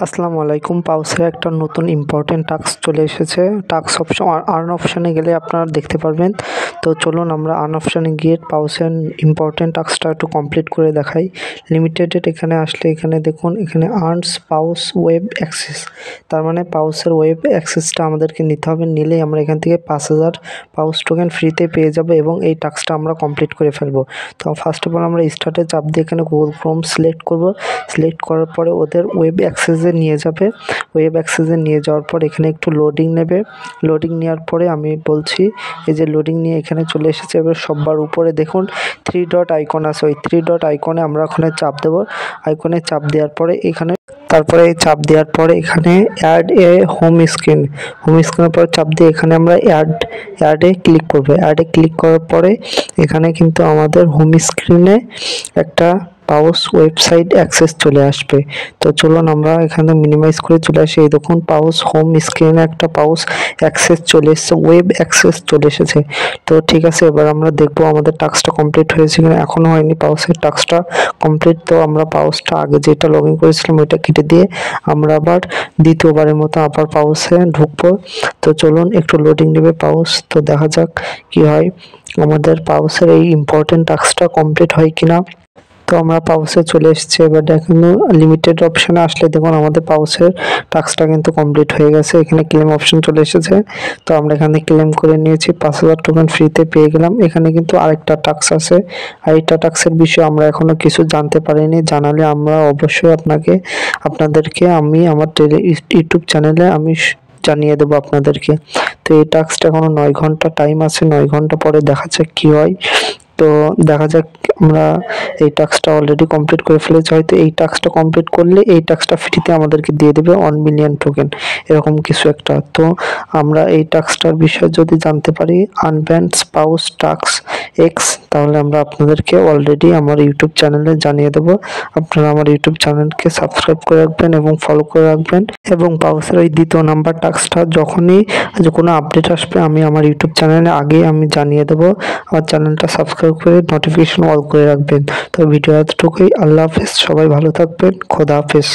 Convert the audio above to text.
আসসালামু আলাইকুম। পাউসের একটা নতুন ইম্পর্টেন্ট টাস্ক চলে এসেছে। টাস্ক অপশন আর্ন অপশানে গেলে আপনারা দেখতে পারবেন। তো চলুন আমরা আর্ন অপশানে গিয়ে পাউসের ইম্পর্টেন্ট টাস্কটা একটু কমপ্লিট করে দেখাই। লিমিটেড এখানে আসলে এখানে দেখুন, এখানে আর্নস পাউস ওয়েব অ্যাক্সেস, তার মানে পাউসের ওয়েব অ্যাক্সেসটা আমাদেরকে নিতে হবে। নিলেই আমরা এখান থেকে 5000 পাউস টোকেন ফ্রিতে পেয়ে যাবো এবং এই টাস্কটা আমরা কমপ্লিট করে ফেলবো। তো ফার্স্ট অফ অল আমরা স্টার্টে চাপ দিয়ে এখানে গুগল ক্রোম সিলেক্ট করব। সিলেক্ট করার পরে ওদের ওয়েব অ্যাক্সেসে নিয়ে যাবে। ওয়েব অ্যাক্সেসে নিয়ে যাওয়ার পর এখানে একটু লোডিং নেবে। লোডিং নেওয়ার পরে আমি বলছি, এই যে লোডিং নিয়ে এখানে চলে এসেছে। এবার সবার উপরে দেখুন 3 ডট আইকন আছে, ওই 3 ডট আইকনে আমরা ওখানে চাপ দেবো। আইকনে চাপ দেওয়ার পরে এখানে চাপ দেওয়ার পরে এখানে অ্যাড এ হোম স্ক্রিনের পরে চাপ দিয়ে এখানে আমরা অ্যাডে ক্লিক করবো। অ্যাডে ক্লিক করার পরে এখানে কিন্তু আমাদের হোম স্ক্রিনে একটা পাউস ওয়েবসাইট অ্যাক্সেস চলে আসবে। তো চলুন আমরা এখানে মিনিমাইজ করে চলে আসি। এই দেখুন পাউস হোম স্ক্রিনে একটা পাউস অ্যাক্সেস চলে এসেছে, ওয়েব অ্যাক্সেস চলে এসেছে। তো ঠিক আছে, এবার আমরা দেখবো আমাদের টাস্কটা কমপ্লিট হয়েছে কিনা। এখনও হয়নি পাউসের টাস্কটা কমপ্লিট। তো আমরা পাউসটা আগে যেটা লগ ইন করেছিলাম ওইটা কেটে দিয়ে আমরা আবার দ্বিতীয়বারের মতো আবার পাউসে ঢুকবো। তো চলুন একটু লোডিং নেবে পাউস। তো দেখা যাক কি হয়, আমাদের পাউসের এই ইম্পর্টেন্ট টাস্কটা কমপ্লিট হয় কিনা। তো আমরা পাউসে চলে এসেছি। এবার দেখুন লিমিটেড অপশানে আসলে দেখুন আমাদের পাউসের টাস্কটা কিন্তু কমপ্লিট হয়ে গেছে। এখানে ক্লেম অপশন চলে এসেছে। তো আমরা এখানে ক্লেম করে নিয়েছি, 5000 টোকেন ফ্রিতে পেয়ে গেলাম। এখানে কিন্তু আরেকটা টাস্ক আছে, আরেকটা টাস্কের বিষয়ে আমরা এখনো কিছু জানতে পারিনি। জানালে আমরা অবশ্যই আপনাদেরকে আমি আমার ইউটিউব চ্যানেলে আমি জানিয়ে দেবো আপনাদেরকে। তো এই টাস্কটা এখনো 9 ঘন্টা টাইম আছে, 9 ঘন্টা পরে দেখা যাক কি হয়। তো দেখা যাক, আমরা এই টাস্কটা অলরেডি কমপ্লিট করে ফেলেছি। হয়তো এই টাস্কটা কমপ্লিট করলে এই টাস্কটা ফ্রিতে আমাদেরকে দিয়ে দেবে 1 মিলিয়ন টোকেন, এরকম কিছু একটা। তো আমরা এই টাস্কটার বিষয়ে যদি জানতে পারি আনব্যান্ড পাউস টাস্ক এক্স, তাহলে আমরা আপনাদেরকে অলরেডি আমার ইউটিউব চ্যানেলে জানিয়ে দেবো। আপনারা আমার ইউটিউব চ্যানেলকে সাবস্ক্রাইব করে রাখবেন এবং ফলো করে রাখবেন। এবং পাউসের এই দ্বিতীয় নাম্বার টাস্কটা যখনই কোনো আপডেট আসবে আমি আমার ইউটিউব চ্যানেলে আগেই আমি জানিয়ে দেবো। আমার চ্যানেলটা সাবস্ক্রাইব করে নোটিফিকেশন অল করে রাখবেন। তো ভিডিও এতটুকুই। আল্লাহ হাফেজ, সবাই ভালো থাকবেন। খোদা হাফেজ।